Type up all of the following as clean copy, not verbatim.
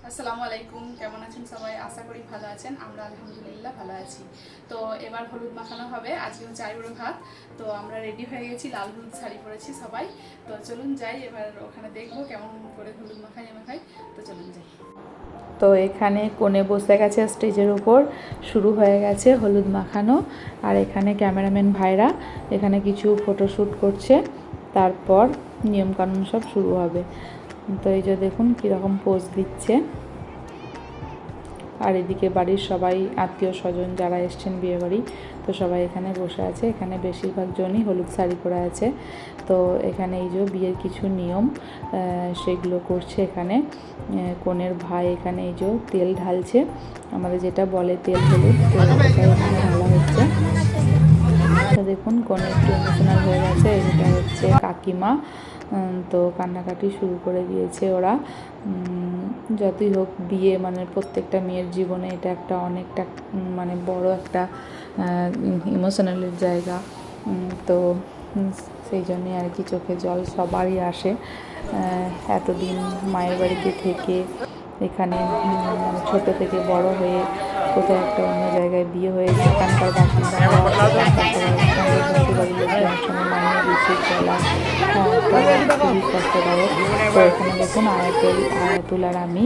আসসালামু আলাইকুম, কেমন আছেন সবাই? আশা করি ভালো আছেন। আমরা আলহামদুলিল্লাহ ভালো আছি। তো এবার হলুদ মাখানো হবে, আজকে হচ্ছে আইবুড়ো ভাত। তো আমরা রেডি হয়ে গেছি, লাল হলুদ শাড়ি পরেছি সবাই। তো চলুন যাই, এবার ওখানে দেখবো কেমন করে হলুদ মাখাই মাখাই। তো চলুন যাই। তো এখানে কোণে বসে গেছে স্টেজের উপর, শুরু হয়ে গেছে হলুদ মাখানো। আর এখানে ক্যামেরাম্যান ভাইরা এখানে কিছু ফটোশ্যুট করছে, তারপর নিয়মকানুন সব শুরু হবে। তো এই যে দেখুন কীরকম পোজ দিচ্ছে। আর এদিকে বাড়ির সবাই আত্মীয় স্বজন যারা এসছেন বিয়েবাড়ি, তো সবাই এখানে বসে আছে। এখানে বেশিরভাগ জনই হলুদ শাড়ি পরে আছে। তো এখানে এই যে বিয়ের কিছু নিয়ম সেগুলো করছে। এখানে কনের ভাই এখানে এই যে তেল ঢালছে, আমাদের যেটা বলে তেল হলুদ, তো এটাই এখানে ঢালা হচ্ছে। তো দেখুন কনে একটু ইমোশনাল হয়ে গেছে। এটা হচ্ছে কাকিমা, তো কান্নাকাটি শুরু করে দিয়েছে ওরা। যতই হোক বিয়ে মানে প্রত্যেকটা মেয়ের জীবনে এটা একটা অনেকটা মানে বড় একটা ইমোশনালের জায়গা। তো সেই জন্যে আর কি চোখে জল সবারই আসে। এতদিন মায়ের বাড়িতে থেকে এখানে ছোট থেকে বড় হয়ে কোথাও একটা অন্য জায়গায় বিয়ে হয়ে এখানকার বাসিন্দা শ্বশুরবাড়ির লোকজনের সঙ্গে মানিয়ে গুছিয়ে চলা খুবই কষ্টদায়ক। তো এখানে দেখুন আয়াতুল আর আমি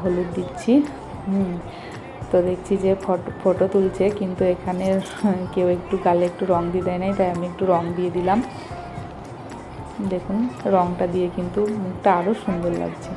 হলুদ দিচ্ছি। তো দেখছি যে ফটো তুলছে, কিন্তু এখানে কেউ একটু গালে একটু রং দিয়ে দেয় নাই, তাই আমি একটু রং দিয়ে দিলাম। দেখুন রংটা দিয়ে কিন্তু মুখটা আরও সুন্দর লাগছে।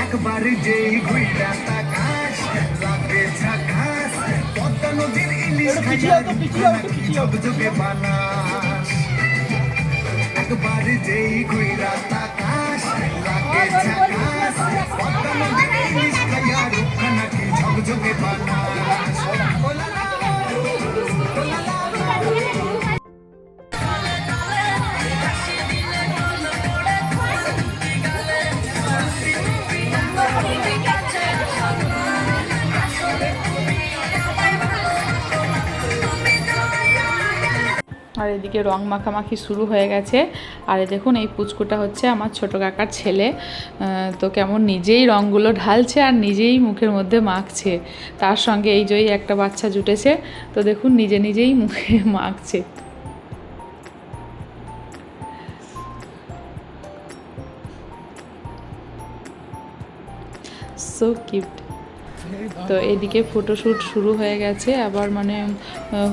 একবার যেই ঘুইরা তাকাস লাগে ঝাকাস পদ্মা নদীর ইলিশ ঝকঝকে বানাস। একবার যেই ঘুইরা তাকাস লাগে ঝাকাস পদ্মা নদীর ইলিশ খাইয়া রূপখানা কি ঝকঝকে বানাস। আর এদিকে রং মাখামাখি শুরু হয়ে গেছে। আর দেখুন এই পুচকুটা হচ্ছে আমার ছোট কাকার ছেলে। তো কেমন নিজেই রঙগুলো ঢালছে আর নিজেই মুখের মধ্যে মাখছে। তার সঙ্গে এই যে একটা বাচ্চা জুটেছে, তো দেখুন নিজে নিজেই মুখে মাখছে। So cute. তো এদিকে ফটোশ্যুট শুরু হয়ে গেছে আবার, মানে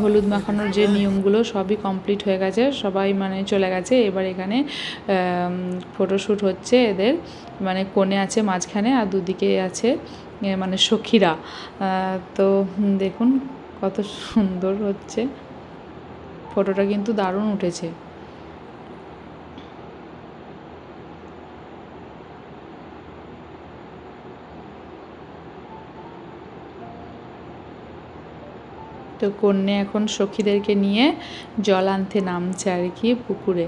হলুদ মাখানোর যে নিয়মগুলো সবই কমপ্লিট হয়ে গেছে, সবাই মানে চলে গেছে। এবার এখানে ফটোশ্যুট হচ্ছে এদের, মানে কোণে আছে মাঝখানে আর দুদিকে আছে মানে সখীরা। তো দেখুন কত সুন্দর হচ্ছে, ফটোটা কিন্তু দারুণ উঠেছে। তো কন্যা এখন সখীদেরকে নিয়ে জল আনতে নামছে আর কি পুকুরে।